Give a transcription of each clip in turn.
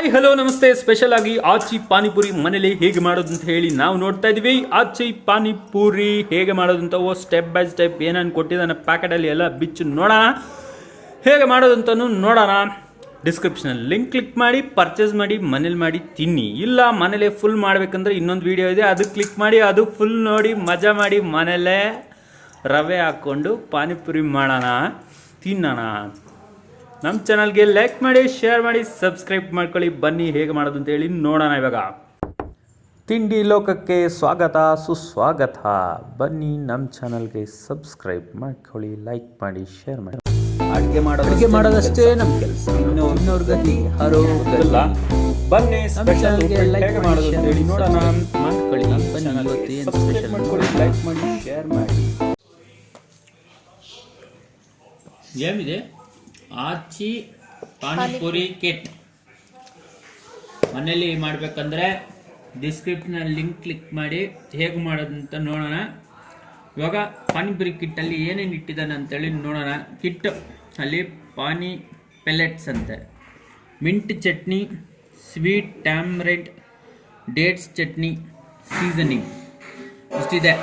Hi hello ನಮಸ್ತೆ. Special ಆಗಿ ಆಚಿ ಪಾನಿಪುರಿ ಮನೇಲಿ ಹೇಗೆ ಮಾಡೋದು ಅಂತ ಹೇಳಿ ನಾವು ನೋಡ್ತಾ ಇದೀವಿ. ಆಚಿ ಪಾನಿಪುರಿ ಹೇಗೆ ಮಾಡೋದು ಅಂತ ಸ್ಟೆಪ್ ಬೈ ಸ್ಟೆಪ್ ಏನೇನು ಕೊಟ್ಟಿದ್ದಾನೆ ಪ್ಯಾಕೆಟಲ್ಲಿ ಎಲ್ಲ ಬಿಚ್ಚು ನೋಡೋಣ. ಹೇಗೆ ಮಾಡೋದು ಅಂತಲೂ ನೋಡೋಣ. ಡಿಸ್ಕ್ರಿಪ್ಷನಲ್ಲಿ ಲಿಂಕ್ ಕ್ಲಿಕ್ ಮಾಡಿ ಪರ್ಚೇಸ್ ಮಾಡಿ ಮನೇಲಿ ಮಾಡಿ ತಿನ್ನಿ. ಇಲ್ಲ ಮನೇಲಿ ಫುಲ್ ಮಾಡಬೇಕಂದ್ರೆ ಇನ್ನೊಂದು ವಿಡಿಯೋ ಇದೆ, ಅದು ಕ್ಲಿಕ್ ಮಾಡಿ ಅದು ಫುಲ್ ನೋಡಿ ಮಜಾ ಮಾಡಿ ಮನೇಲೇ ರವೆ ಹಾಕ್ಕೊಂಡು ಪಾನಿಪುರಿ ಮಾಡೋಣ, ತಿನ್ನೋಣ. ನಮ್ಮ ಚಾನಲ್ಗೆ ಲೈಕ್ ಮಾಡಿ, ಶೇರ್ ಮಾಡಿ, ಸಬ್ಸ್ಕ್ರೈಬ್ ಮಾಡ್ಕೊಳ್ಳಿ. ಬನ್ನಿ ಹೇಗೆ ಮಾಡೋದು ಅಂತ ಹೇಳಿ ನೋಡೋಣ. ಇವಾಗ ತಿಂಡಿ ಲೋಕಕ್ಕೆ ಸ್ವಾಗತ ಸುಸ್ವಾಗತ. ಬನ್ನಿ ನಮ್ಮ ಚಾನಲ್ಗೆ ಸಬ್ಸ್ಕ್ರೈಬ್ ಮಾಡ್ಕೊಳ್ಳಿ, ಲೈಕ್ ಮಾಡಿ, ಶೇರ್ ಮಾಡಿ. ಅಡುಗೆ ಮಾಡೋದಷ್ಟೇ ನಮ್ಮ ಕೆಲಸ, ಇನ್ನೊಂದು ಗತಿ ಹರೋಗಲ್ಲ. ಬನ್ನಿ ಸ್ಪೆಷಲ್ ಹೇಗೆ ಮಾಡೋದು ಅಂತ ಹೇಳಿ ನೋಡೋಣ. ಮಾಡ್ಕೊಳ್ಳಿ, ಸಬ್ಸ್ಕ್ರೈಬ್ ಮಾಡ್ಕೊಳ್ಳಿ, ಲೈಕ್ ಮಾಡಿ, ಶೇರ್ ಮಾಡಿ. ಏನಿದೆ ಆಚಿ ಪಾನಿಪುರಿ ಕಿಟ್ ಮನೇಲಿ ಮಾಡಬೇಕಂದ್ರೆ ಡಿಸ್ಕ್ರಿಪ್ಷನಲ್ಲಿ ಲಿಂಕ್ ಕ್ಲಿಕ್ ಮಾಡಿ ಹೇಗೆ ಮಾಡೋದು ಅಂತ ನೋಡೋಣ. ಇವಾಗ ಪಾನಿಪುರಿ ಕಿಟ್ಟಲ್ಲಿ ಏನೇನು ಇಟ್ಟಿದ್ದಾನೆ ಅಂತೇಳಿ ನೋಡೋಣ. ಕಿಟ್ ಅಲ್ಲಿ ಪಾನಿ ಪೆಲೆಟ್ಸ್ ಅಂತೆ, mint chutney, sweet tamarind, dates chutney, seasoning ಇಷ್ಟಿದೆ.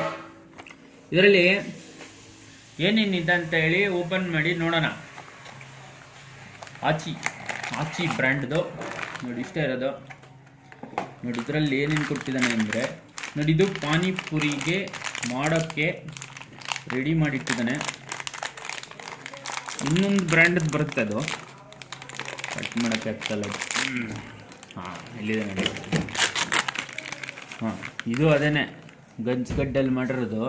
ಇದರಲ್ಲಿ ಏನೇನಿದೆ ಅಂತ ಹೇಳಿ ಓಪನ್ ಮಾಡಿ ನೋಡೋಣ. ಆಚಿ ಬ್ರ್ಯಾಂಡ್ದು ನೋಡಿ, ಇಷ್ಟೇ ಇರೋದು ನೋಡಿ. ಇದರಲ್ಲಿ ಏನೇನು ಕೊಟ್ಟಿದ್ದಾನೆ ಅಂದರೆ ನೋಡಿ, ಇದು ಪಾನಿಪುರಿಗೆ ಮಾಡೋಕ್ಕೆ ರೆಡಿ ಮಾಡಿಟ್ಟಿದ್ದಾನೆ. ಇನ್ನೊಂದು ಬ್ರ್ಯಾಂಡದ್ದು ಬರುತ್ತೆ, ಅದು ಕಟ್ ಮಾಡೋಕ್ಕೆ ಆಗ್ತಲ್ಲ. ಎಲ್ಲಿದೆ ನೋಡಿ. ಇದು ಅದೇನೆ ಗಂಜಗಡ್ಡೆಯಲ್ಲಿ ಮಾಡಿರೋದು.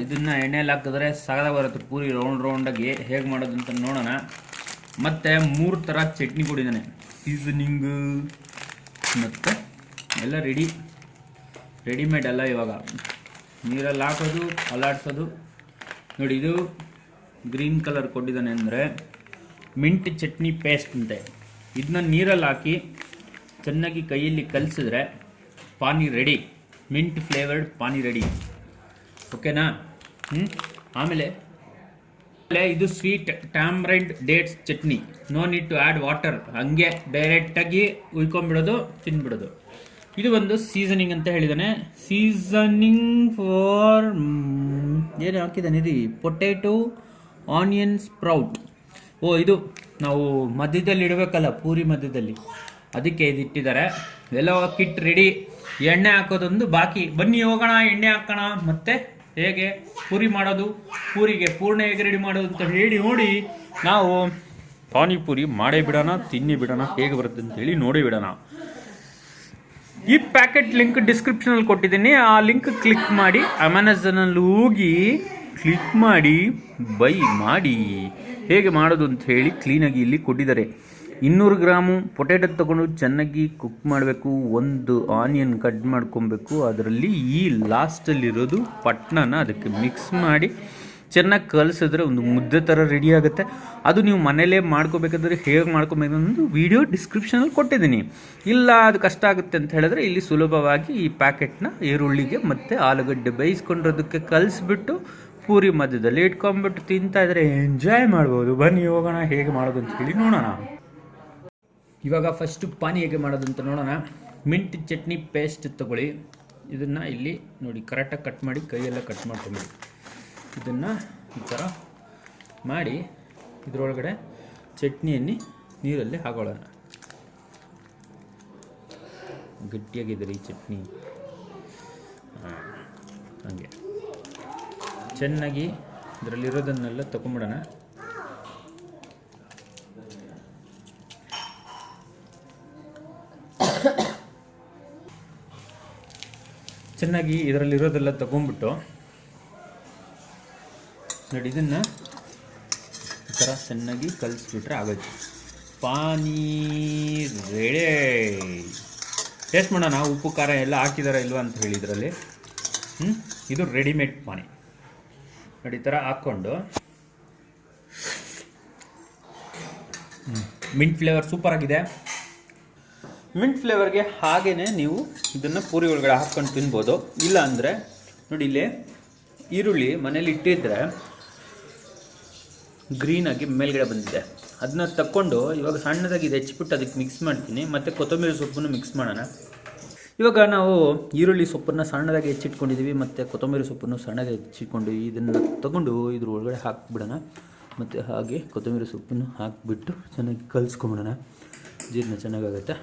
ಇದನ್ನು ಎಣ್ಣೆಯಲ್ಲಿ ಹಾಕಿದ್ರೆ ಸಾಗದಾಗ ಬರುತ್ತೆ ಪೂರಿ ರೌಂಡಾಗಿ. ಹೇಗೆ ಮಾಡೋದು ಅಂತ ನೋಡೋಣ. ಮತ್ತು 3 ಥರ ಚಟ್ನಿ ಕೊಟ್ಟಿದ್ದಾನೆ, ಸೀಸನಿಂಗು ಮತ್ತು ಎಲ್ಲ ರೆಡಿಮೇಡ್ ಎಲ್ಲ. ಇವಾಗ ನೀರಲ್ಲಿ ಹಾಕೋದು, ಅಲ್ಲಾಡ್ಸೋದು ನೋಡಿ. ಇದು ಗ್ರೀನ್ ಕಲರ್ ಕೊಟ್ಟಿದ್ದಾನೆ ಅಂದರೆ ಮಿಂಟ್ ಚಟ್ನಿ ಪೇಸ್ಟ್ ಅಂತೆ. ಇದನ್ನ ನೀರಲ್ಲಿ ಹಾಕಿ ಚೆನ್ನಾಗಿ ಕೈಯಲ್ಲಿ ಕಲಿಸಿದ್ರೆ pani ready, mint flavoured pani ready. ಓಕೆನಾ? ಆಮೇಲೆ ಇದು sweet tamarind dates chutney. No need to add water, ಹಂಗೆ ಡೈರೆಕ್ಟಾಗಿ ಉಯ್ಕೊಂಡ್ಬಿಡೋದು, ತಿನ್ಬಿಡೋದು. ಇದು ಒಂದು ಸೀಸನಿಂಗ್ ಅಂತ ಹೇಳಿದ್ದಾನೆ. ಸೀಸನಿಂಗ್ ಫಾರ್ ಏನು ಹಾಕಿದ್ದಾನೆ ರೀ? Potato, onion, sprout. ಇದು ನಾವು ಮಧ್ಯದಲ್ಲಿ ಇಡಬೇಕಲ್ಲ, ಪೂರಿ ಮಧ್ಯದಲ್ಲಿ, ಅದಕ್ಕೆ ಇದು ಇಟ್ಟಿದ್ದಾರೆ. ಎಲ್ಲ ಕಿಟ್ ರೆಡಿ. ಎಣ್ಣೆ ಹಾಕೋದೊಂದು ಬಾಕಿ. ಬನ್ನಿ ಹೋಗೋಣ, ಎಣ್ಣೆ ಹಾಕೋಣ. ಮತ್ತೆ ಹೇಗೆ ಪೂರಿ ಮಾಡೋದು, ಪೂರಿಗೆ ಪೂರ್ಣ ಹೇಗೆ ರೆಡಿ ಮಾಡೋದು ಅಂತ ಹೇಳಿ ನೋಡಿ. ನಾವು ಪಾನಿಪುರಿ ಮಾಡೇ ಬಿಡೋಣ, ತಿನ್ನಿ ಬಿಡೋಣ, ಹೇಗೆ ಬರುತ್ತೆ ಅಂತ ಹೇಳಿ ನೋಡಿ ಬಿಡೋಣ. ಈ ಪ್ಯಾಕೆಟ್ ಲಿಂಕ್ ಡಿಸ್ಕ್ರಿಪ್ಷನಲ್ಲಿ ಕೊಟ್ಟಿದ್ದೀನಿ. ಆ ಲಿಂಕ್ ಕ್ಲಿಕ್ ಮಾಡಿ ಅಮೆಝಾನಲ್ಲಿ ಹೋಗಿ ಕ್ಲಿಕ್ ಮಾಡಿ ಬೈ ಮಾಡಿ. ಹೇಗೆ ಮಾಡೋದು ಅಂತ ಹೇಳಿ ಕ್ಲೀನಾಗಿ ಇಲ್ಲಿ ಕೊಟ್ಟಿದ್ದಾರೆ. 200 ಗ್ರಾಮು ಪೊಟೇಟೊ ತೊಗೊಂಡು ಚೆನ್ನಾಗಿ ಕುಕ್ ಮಾಡಬೇಕು. 1 ಆನಿಯನ್ ಕಟ್ ಮಾಡ್ಕೊಬೇಕು. ಅದರಲ್ಲಿ ಈ ಲಾಸ್ಟಲ್ಲಿರೋದು ಪಟ್ನನ ಅದಕ್ಕೆ ಮಿಕ್ಸ್ ಮಾಡಿ ಚೆನ್ನಾಗಿ ಕಲಿಸಿದ್ರೆ ಒಂದು ಮುದ್ದೆ ಥರ ರೆಡಿ ಆಗುತ್ತೆ. ಅದು ನೀವು ಮನೇಲೇ ಮಾಡ್ಕೋಬೇಕಾದ್ರೆ ಹೇಗೆ ಮಾಡ್ಕೊಬೇಕು ಅನ್ನೋದು ವಿಡಿಯೋ ಡಿಸ್ಕ್ರಿಪ್ಷನಲ್ಲಿ ಕೊಟ್ಟಿದ್ದೀನಿ. ಇಲ್ಲ ಅದು ಕಷ್ಟ ಆಗುತ್ತೆ ಅಂತ ಹೇಳಿದ್ರೆ ಇಲ್ಲಿ ಸುಲಭವಾಗಿ ಈ ಪ್ಯಾಕೆಟ್ನ ಈರುಳ್ಳಿಗೆ ಮತ್ತು ಆಲೂಗಡ್ಡೆ ಬೇಯಿಸ್ಕೊಂಡಿರೋದಕ್ಕೆ ಕಲಿಸ್ಬಿಟ್ಟು ಪೂರಿ ಮಧ್ಯದಲ್ಲಿ ಇಟ್ಕೊಂಡ್ಬಿಟ್ಟು ತಿಂತಾ ಇದ್ರೆ ಎಂಜಾಯ್ ಮಾಡ್ಬೋದು. ಬನ್ನಿ ಹೋಗೋಣ, ಹೇಗೆ ಮಾಡೋದು ಅಂತ ಹೇಳಿ ನೋಡೋಣ. ಇವಾಗ ಫಸ್ಟು ಪಾನಿ ಹೇಗೆ ಮಾಡೋದು ಅಂತ ನೋಡೋಣ. ಮಿಂಟ್ ಚಟ್ನಿ ಪೇಸ್ಟ್ ತಗೊಳ್ಳಿ. ಇದನ್ನು ಇಲ್ಲಿ ನೋಡಿ ಕರೆಕ್ಟಾಗಿ ಕಟ್ ಮಾಡಿ, ಕೈಯೆಲ್ಲ ಕಟ್ ಮಾಡ್ಕೊಂಬಿಡಿ. ಇದನ್ನು ಈ ಥರ ಮಾಡಿ ಇದರೊಳಗಡೆ ಚಟ್ನಿಯನ್ನು ನೀರಲ್ಲಿ ಹಾಕೊಳ್ಳೋಣ. ಗಟ್ಟಿಯಾಗಿದೆ ಈ ಚಟ್ನಿ. ಹಾಗೆ ಚೆನ್ನಾಗಿ ಇದರಲ್ಲಿರೋದನ್ನೆಲ್ಲ ತಗೊಂಬಿಡೋಣ. ಚೆನ್ನಾಗಿ ಇದರಲ್ಲಿರೋದೆಲ್ಲ ತಗೊಂಡ್ಬಿಟ್ಟು ನೋಡಿ, ಇದನ್ನು ಈ ಥರ ಚೆನ್ನಾಗಿ ಕಲಿಸ್ಬಿಟ್ರೆ ಆಗೋದು. ಪಾನಿ ರೆಡಿ. ಟೇಸ್ಟ್ ಮಾಡೋಣ, ಉಪ್ಪು ಖಾರ ಎಲ್ಲ ಹಾಕಿದಾರ ಇಲ್ವಾ ಅಂತ ಹೇಳಿ. ಇದರಲ್ಲಿ ಇದು ರೆಡಿಮೇಡ್ ಪಾನಿ ನೋಡಿ. ಈ ಥರ ಹಾಕ್ಕೊಂಡು ಮಿಂಟ್ ಫ್ಲೇವರ್ ಸೂಪರ್ ಆಗಿದೆ. ಮಿಂಟ್ ಫ್ಲೇವರ್ಗೆ ಹಾಗೇ ನೀವು ಇದನ್ನು ಪೂರಿ ಒಳಗಡೆ ಹಾಕ್ಕೊಂಡು ತಿನ್ಬೋದು. ಇಲ್ಲ ಅಂದರೆ ನೋಡಿ, ಇಲ್ಲಿ ಈರುಳ್ಳಿ ಮನೇಲಿ ಇಟ್ಟಿದ್ರೆ ಗ್ರೀನಾಗಿ ಮೇಲ್ಗಡೆ ಬಂದಿದೆ. ಅದನ್ನ ತಕ್ಕೊಂಡು ಇವಾಗ ಸಣ್ಣದಾಗಿ ಇದು ಹೆಚ್ಚಿಬಿಟ್ಟು ಅದಕ್ಕೆ ಮಿಕ್ಸ್ ಮಾಡ್ತೀನಿ, ಮತ್ತು ಕೊತ್ತಂಬರಿ ಸೊಪ್ಪನ್ನು ಮಿಕ್ಸ್ ಮಾಡೋಣ. ಇವಾಗ ನಾವು ಈರುಳ್ಳಿ ಸೊಪ್ಪನ್ನು ಸಣ್ಣದಾಗಿ ಹೆಚ್ಚಿಟ್ಕೊಂಡಿದ್ದೀವಿ, ಮತ್ತು ಕೊತ್ತಂಬರಿ ಸೊಪ್ಪನ್ನು ಸಣ್ಣದಾಗಿ ಹೆಚ್ಚಿಟ್ಕೊಂಡು ಇದನ್ನು ತಗೊಂಡು ಇದ್ರ ಒಳಗಡೆ ಹಾಕಿಬಿಡೋಣ. ಮತ್ತು ಹಾಗೆ ಕೊತ್ತಂಬರಿ ಸೊಪ್ಪನ್ನು ಹಾಕಿಬಿಟ್ಟು ಚೆನ್ನಾಗಿ ಕಲಿಸ್ಕೊಂಬಿಡೋಣ. ಜೀರ್ಣ ಚೆನ್ನಾಗಾಗುತ್ತೆ.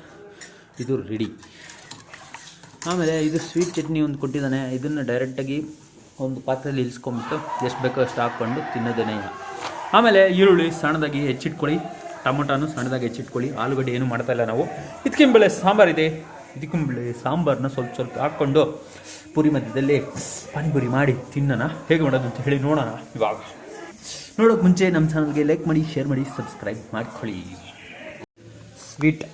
ಇದು ರೆಡಿ. ಆಮೇಲೆ ಇದು ಸ್ವೀಟ್ ಚಟ್ನಿ ಒಂದು ಕೊಟ್ಟಿದ್ದಾನೆ. ಇದನ್ನು ಡೈರೆಕ್ಟಾಗಿ ಒಂದು ಪಾತ್ರೆಯಲ್ಲಿ ಇಳಿಸ್ಕೊಂಬಿಟ್ಟು ಎಷ್ಟು ಬೇಕೋ ಅಷ್ಟು ಹಾಕ್ಕೊಂಡು ತಿನ್ನೋದೇನೆ. ಆಮೇಲೆ ಈರುಳ್ಳಿ ಸಣ್ಣದಾಗಿ ಹೆಚ್ಚಿಟ್ಕೊಳ್ಳಿ, ಟೊಮೊಟೊನು ಸಣ್ಣದಾಗಿ ಹೆಚ್ಚಿಟ್ಕೊಳ್ಳಿ. ಆಲೂಗಡ್ಡೆ ಏನು ಮಾಡ್ತಾಯಿಲ್ಲ ನಾವು. ಇದಕ್ಕಿಂಬಳೆ ಸಾಂಬಾರಿದೆ, ಇದಕ್ಕಿಂಬಳೆ ಸಾಂಬಾರನ್ನ ಸ್ವಲ್ಪ ಸ್ವಲ್ಪ ಹಾಕ್ಕೊಂಡು ಪೂರಿ ಮಧ್ಯದಲ್ಲಿ ಪಾನಿಪುರಿ ಮಾಡಿ ತಿನ್ನೋಣ. ಹೇಗೆ ಮಾಡೋದು ಅಂತ ಹೇಳಿ ನೋಡೋಣ. ಇವಾಗ ನೋಡೋಕೆ ಮುಂಚೆ ನಮ್ಮ ಚಾನಲ್ಗೆ ಲೈಕ್ ಮಾಡಿ, ಶೇರ್ ಮಾಡಿ, ಸಬ್ಸ್ಕ್ರೈಬ್ ಮಾಡ್ಕೊಳ್ಳಿ. ಸ್ವೀಟ್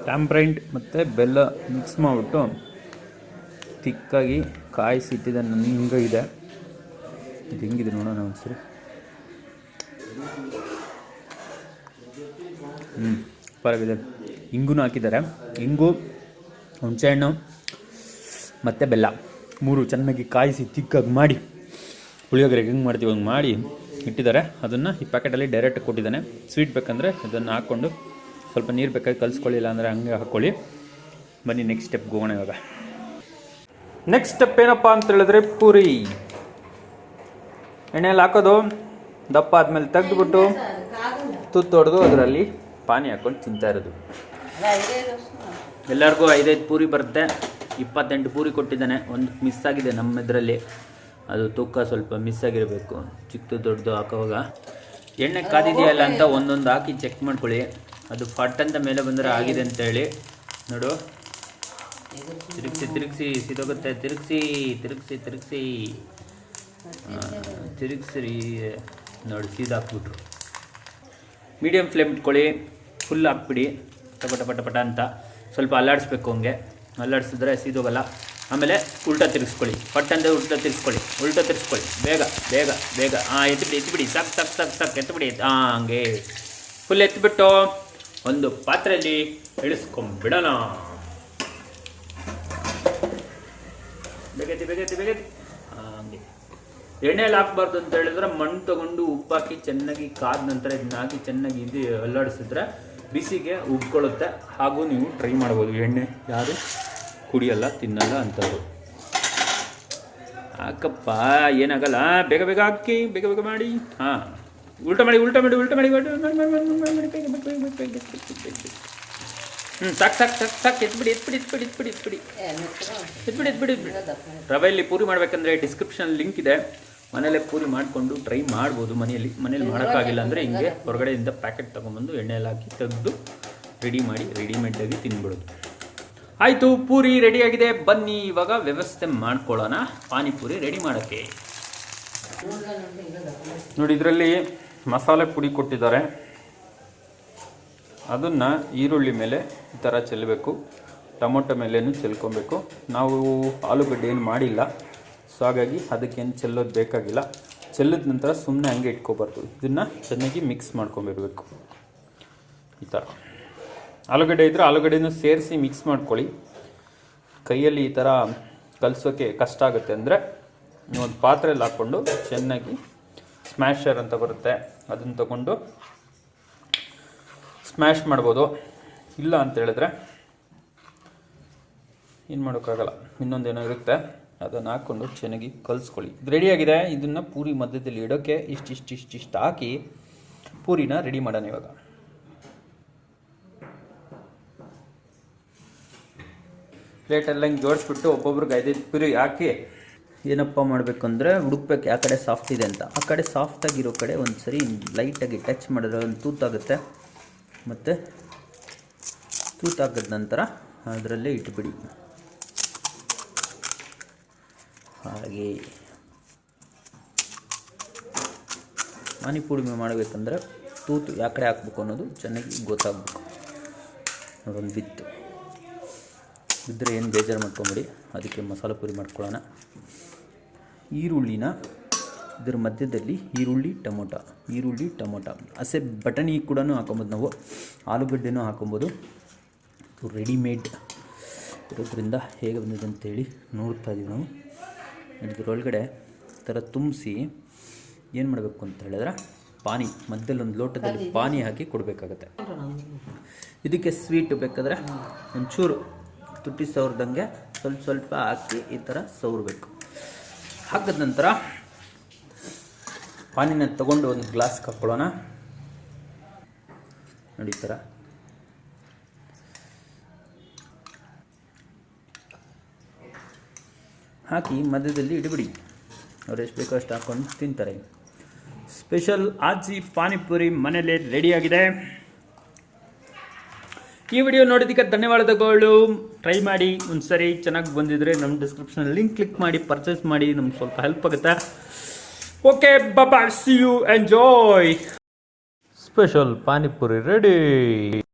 ಟ್ಯಾಂಪ್ರೈಂಟ್ ಮತ್ತು ಬೆಲ್ಲ ಮಿಕ್ಸ್ ಮಾಡಿಬಿಟ್ಟು ತಿಕ್ಕಾಗಿ ಕಾಯಿಸಿಟ್ಟಿದೆ. ನನ್ನ ಹಿಂಗಿದೆ, ಇದು ಹೆಂಗಿದೆ ನೋಡೋಣ ಒಂದ್ಸರಿ. ಪರಗಿದೆ. ಇಂಗು ಹಾಕಿದ್ದಾರೆ. ಇಂಗು, ಹುಣಸೆಹಣ್ಣು ಮತ್ತು ಬೆಲ್ಲ ಮೂರು ಚೆನ್ನಾಗಿ ಕಾಯಿಸಿ ತಿಕ್ಕಾಗಿ ಮಾಡಿ ಪುಳಿಯೋಗರೆಗೆ ಹೆಂಗೆ ಮಾಡ್ತೀವಿ ಹಂಗೆ ಮಾಡಿ ಇಟ್ಟಿದ್ದಾರೆ. ಅದನ್ನು ಈ ಪ್ಯಾಕೆಟಲ್ಲಿ ಡೈರೆಕ್ಟ್ ಕೊಟ್ಟಿದ್ದಾನೆ. ಸ್ವೀಟ್ ಬೇಕಂದರೆ ಇದನ್ನು ಹಾಕ್ಕೊಂಡು ಸ್ವಲ್ಪ ನೀರು ಬೇಕಾಗಿ ಕಲಿಸ್ಕೊಳ್ಳಿಲ್ಲ ಅಂದರೆ ಹಂಗೆ ಹಾಕ್ಕೊಳ್ಳಿ. ಬನ್ನಿ ನೆಕ್ಸ್ಟ್ ಸ್ಟೆಪ್ಗೆ ಹೋಗೋಣ. ಇವಾಗ ನೆಕ್ಸ್ಟ್ ಸ್ಟೆಪ್ ಏನಪ್ಪ ಅಂತ ಹೇಳಿದ್ರೆ ಪೂರಿ ಎಣ್ಣೆಯಲ್ಲಿ ಹಾಕೋದು. ದಪ್ಪ ಆದಮೇಲೆ ತೆಗೆದುಬಿಟ್ಟು ತುತ್ತು ಹೊಡೆದು ಅದರಲ್ಲಿ ಪಾನಿ ಹಾಕ್ಕೊಂಡು ತಿಂತಾ ಇರೋದು. ಎಲ್ಲರಿಗೂ 5-5 ಪೂರಿ ಬರುತ್ತೆ. 28 ಪೂರಿ ಕೊಟ್ಟಿದ್ದಾನೆ. ಒಂದು ಮಿಸ್ ಆಗಿದೆ ನಮ್ಮ ಇದರಲ್ಲಿ, ಅದು ತೂಕ ಸ್ವಲ್ಪ ಮಿಸ್ ಆಗಿರಬೇಕು. ಚಿಕ್ಕದು ದೊಡ್ಡದು ಹಾಕೋವಾಗ ಎಣ್ಣೆ ಕಾದಿದೆಯಲ್ಲ ಅಂತ ಒಂದೊಂದು ಹಾಕಿ ಚೆಕ್ ಮಾಡ್ಕೊಳ್ಳಿ. ಅದು ಫಟ್ ಅಂತ ಮೇಲೆ ಬಂದರೆ ಆಗಿದೆ ಅಂತೇಳಿ. ನೋಡು, ತಿರುಗಿಸಿ ತಿರುಗಿಸಿ ಸಿದೋಗುತ್ತೆ. ತಿರುಗಿಸಿ ತಿರುಗಿಸಿ ತಿರುಗಿಸಿ ತಿರುಗಿಸ್ರಿ. ನೋಡಿ ಸೀದಾಕ್ಬಿಟ್ರು. ಮೀಡಿಯಮ್ ಫ್ಲೇಮ್ ಇಟ್ಕೊಳ್ಳಿ. ಫುಲ್ ಹಾಕ್ಬಿಡಿ. ಟಪಟ ಪಟ ಪಟ ಅಂತ ಸ್ವಲ್ಪ ಅಲ್ಲಾಡಿಸ್ಬೇಕು. ಹಂಗೆ ಅಲ್ಲಾಡಿಸಿದ್ರೆ ಸೀದೋಗಲ್ಲ. ಆಮೇಲೆ ಉಲ್ಟಾ ತಿರುಗಿಸ್ಕೊಳ್ಳಿ. ಪಟ್ ಅಂದರೆ ಉಲ್ಟಾ ತಿರುಗಿಸ್ಕೊಳ್ಳಿ. ಉಲ್ಟಾ ತಿರುಗಿಸ್ಕೊಳ್ಳಿ. ಬೇಗ ಬೇಗ ಬೇಗ. ಎತ್ತಿಬಿಡಿ ಸಾಕು ಸಾಕು ಸಾಕು ಸಾಕು ಎತ್ತಿಬಿಡಿ. ಹಂಗೆ ಫುಲ್ ಎತ್ತಿಬಿಟ್ಟು ಒಂದು ಪಾತ್ರೆಯಲ್ಲಿ ಇಳಿಸ್ಕೊಂಬಿಡೋಣ. ಬೇಗೈತಿ ಬೇಗೈತಿ ಬೇಗೈತಿ. ಹಂಗೆ ಎಣ್ಣೆಯಲ್ಲಿ ಹಾಕ್ಬಾರ್ದು ಅಂತ ಹೇಳಿದ್ರೆ ಮಣ್ಣು ತೊಗೊಂಡು ಉಪ್ಪು ಹಾಕಿ ಚೆನ್ನಾಗಿ ಕಾದ ನಂತರ ಇದನ್ನ ಹಾಕಿ ಚೆನ್ನಾಗಿ ಇದು ಅಲ್ಲಾಡಿಸಿದ್ರೆ ಬಿಸಿಗೆ ಉಬ್ಕೊಳ್ಳುತ್ತೆ. ಹಾಗೂ ನೀವು ಟ್ರೈ ಮಾಡ್ಬೋದು. ಎಣ್ಣೆ ಯಾರು ಕುಡಿಯಲ್ಲ ತಿನ್ನಲ್ಲ ಅಂತವ್ರು ಹಾಕಪ್ಪ, ಏನಾಗಲ್ಲ. ಬೇಗ ಬೇಗ ಹಾಕಿ, ಬೇಗ ಬೇಗ ಮಾಡಿ. ಹಾಂ, ಉಲ್ಟ ಮಾಡಿ ಉಲ್ಟ ಮಾಡಿ ಉಲ್ಟ ಮಾಡಿ. ಸಾಕು ಸಾಕು ಸಾಕು ಸಾಕು. ಎತ್ಬಿಡಿ ಎತ್ಬಿಡಿ ಎತ್ಬಿಡಿ ಎತ್ಬಿಡಿ ಎತ್ಬಿಡಿ ಎತ್ಬಿಡಿ ಎತ್ಬಿಡಿ ಎತ್ಬಿಡಿ. ರವೆಯಲ್ಲಿ ಪೂರಿ ಮಾಡಬೇಕಂದ್ರೆ ಡಿಸ್ಕ್ರಿಪ್ಷನ್ ಲಿಂಕ್ ಇದೆ. ಮನೇಲೆ ಪೂರಿ ಮಾಡಿಕೊಂಡು ಟ್ರೈ ಮಾಡ್ಬೋದು. ಮನೇಲಿ ಮಾಡೋಕ್ಕಾಗಿಲ್ಲ ಅಂದರೆ ಹಿಂಗೆ ಹೊರಗಡೆಯಿಂದ ಪ್ಯಾಕೆಟ್ ತೊಗೊಂಬಂದು ಎಣ್ಣೆಯಲ್ಲಿ ಹಾಕಿ ತೆಗೆದು ರೆಡಿ ಮಾಡಿ ರೆಡಿಮೇಡಾಗಿ ತಿನ್ಬಿಡೋದು. ಆಯಿತು, ಪೂರಿ ರೆಡಿಯಾಗಿದೆ. ಬನ್ನಿ ಇವಾಗ ವ್ಯವಸ್ಥೆ ಮಾಡ್ಕೊಳ್ಳೋಣ ಪಾನಿಪುರಿ ರೆಡಿ ಮಾಡೋಕ್ಕೆ. ನೋಡಿ, ಇದರಲ್ಲಿ ಮಸಾಲೆ ಪುಡಿ ಕೊಟ್ಟಿದ್ದಾರೆ. ಅದನ್ನು ಈರುಳ್ಳಿ ಮೇಲೆ ಈ ಥರ ಚೆಲ್ಲಬೇಕು. ಟೊಮೊಟೊ ಮೇಲೇನು ಚೆಲ್ಕೊಬೇಕು. ನಾವು ಆಲೂಗಡ್ಡೆ ಏನು ಮಾಡಿಲ್ಲ, ಸೊ ಹಾಗಾಗಿ ಅದಕ್ಕೇನು ಚೆಲ್ಲೋದು ಬೇಕಾಗಿಲ್ಲ. ಚೆಲ್ಲಿದ ನಂತರ ಸುಮ್ಮನೆ ಹಂಗೆ ಇಟ್ಕೊಬಾರ್ದು. ಇದನ್ನು ಚೆನ್ನಾಗಿ ಮಿಕ್ಸ್ ಮಾಡ್ಕೊಂಬಿರ್ಬೇಕು. ಈ ಥರ ಆಲೂಗಡ್ಡೆ ಇದ್ದರೆ ಆಲೂಗಡ್ಡೆನೂ ಸೇರಿಸಿ ಮಿಕ್ಸ್ ಮಾಡ್ಕೊಳ್ಳಿ. ಕೈಯಲ್ಲಿ ಈ ಥರ ಕಲಿಸೋಕ್ಕೆ ಕಷ್ಟ ಆಗುತ್ತೆ ಅಂದರೆ ಒಂದು ಪಾತ್ರೆಯಲ್ಲಿ ಹಾಕ್ಕೊಂಡು ಚೆನ್ನಾಗಿ ಸ್ಮ್ಯಾಶರ್ ಅಂತ ಬರುತ್ತೆ, ಅದನ್ನು ತಗೊಂಡು ಸ್ಮ್ಯಾಶ್ ಮಾಡ್ಬೋದು. ಇಲ್ಲ ಅಂತ ಹೇಳಿದ್ರೆ ಏನು ಮಾಡೋಕ್ಕಾಗಲ್ಲ, ಇನ್ನೊಂದೇನೋ ಇರುತ್ತೆ, ಅದನ್ನು ಹಾಕ್ಕೊಂಡು ಚೆನ್ನಾಗಿ ಕಲಿಸ್ಕೊಳ್ಳಿ. ಇದು ರೆಡಿಯಾಗಿದೆ. ಇದನ್ನು ಪೂರಿ ಮಧ್ಯದಲ್ಲಿ ಇಡೋಕ್ಕೆ ಇಷ್ಟಿಷ್ಟು ಹಾಕಿ ಪೂರಿನ ರೆಡಿ ಮಾಡೋಣ. ಇವಾಗ ಪ್ಲೇಟೆಲ್ಲ ಹಿಂಗೆ ಜೋಡಿಸ್ಬಿಟ್ಟು ಒಬ್ಬೊಬ್ರಿಗೆ 5-5 ಪೂರಿ ಹಾಕಿ ಏನಪ್ಪ ಮಾಡಬೇಕು ಅಂದರೆ ಹುಡುಕ್ಬೇಕು ಯಾವ ಕಡೆ ಸಾಫ್ಟ್ ಇದೆ ಅಂತ. ಆ ಕಡೆ ಸಾಫ್ಟಾಗಿರೋ ಕಡೆ ಒಂದು ಸರಿ ಲೈಟಾಗಿ ಟಚ್ ಮಾಡಿದ್ರೆ ಒಂದು ತೂತಾಗುತ್ತೆ. ಮತ್ತು ತೂತಾಕಿದ ನಂತರ ಅದರಲ್ಲೇ ಇಟ್ಬಿಡಿ. ಹಾಗೆ ಪಾನಿಪುರಿ ಮಾಡಬೇಕಂದ್ರೆ ತೂತು ಯಾವ ಕಡೆ ಹಾಕ್ಬೇಕು ಅನ್ನೋದು ಚೆನ್ನಾಗಿ ಗೊತ್ತಾಗಬೇಕು. ನೋಡೊಂದು ಬಿದ್ದರೆ ಏನು ಬೇಜಾರು ಮಾಡ್ಕೊಂಬಿಡಿ. ಅದಕ್ಕೆ ಮಸಾಲೆ ಪುರಿ ಮಾಡ್ಕೊಳ್ಳೋಣ. ಈರುಳ್ಳಿನ ಇದರ ಮಧ್ಯದಲ್ಲಿ ಈರುಳ್ಳಿ ಟೊಮೊಟೊ ಹಸೆ ಬಟಾಣಿ ಕೂಡ ಹಾಕೊಬೋದು. ನಾವು ಆಲೂಗಡ್ಡೆನೂ ಹಾಕೊಬೋದು. ರೆಡಿಮೇಡ್ ಇರೋದ್ರಿಂದ ಹೇಗೆ ಬಂದಿದೆ ಅಂತೇಳಿ ನೋಡ್ತಾ ಇದ್ದೀವಿ ನಾವು. ಇದರೊಳಗಡೆ ಥರ ತುಂಬಿಸಿ ಏನು ಮಾಡಬೇಕು ಅಂತ ಹೇಳಿದ್ರೆ ಪಾನಿ ಮಧ್ಯದಲ್ಲಿ ಒಂದು ಲೋಟದಲ್ಲಿ ಪಾನಿ ಹಾಕಿ ಕೊಡಬೇಕಾಗತ್ತೆ. ಇದಕ್ಕೆ ಸ್ವೀಟ್ ಬೇಕಾದರೆ ಒಂಚೂರು ತುಟ್ಟಿ ಸವರ್ದಂಗೆ ಸ್ವಲ್ಪ ಸ್ವಲ್ಪ ಹಾಕಿ ಈ ಥರ ಸವರಬೇಕು. ಹಾಕಿದ ನಂತರ ಪಾನಿನ ತಗೊಂಡು ಒಂದು ಗ್ಲಾಸ್ಗೆ ಹಾಕ್ಕೊಳ್ಳೋಣ. ನೋಡಿ ಈ ಥರ ಹಾಕಿ ಮಧ್ಯದಲ್ಲಿ ಇಡಬಿಡಿ. ಅವ್ರು ಎಷ್ಟು ಬೇಕೋ ಅಷ್ಟು ಹಾಕ್ಕೊಂಡು ತಿಂತಾರೆ. ಸ್ಪೆಷಲ್ ಆಜಿ ಪಾನಿಪುರಿ ಮನೇಲಿ ರೆಡಿಯಾಗಿದೆ. ಈ ವಿಡಿಯೋ ನೋಡೋದಕ್ಕೆ ಧನ್ಯವಾದಗಳು. ಟ್ರೈ ಮಾಡಿ ಒಂದ್ಸರಿ, ಚೆನ್ನಾಗಿ ಬಂದಿದ್ರೆ ನಮ್ಮ ಡಿಸ್ಕ್ರಿಪ್ಷನ್ ಲಿಂಕ್ ಕ್ಲಿಕ್ ಮಾಡಿ ಪರ್ಚೇಸ್ ಮಾಡಿ, ನಮ್ಗೆ ಸ್ವಲ್ಪ ಹೆಲ್ಪ್ ಆಗುತ್ತೆ. Okay bye, see you, enjoy. Special panipuri ready.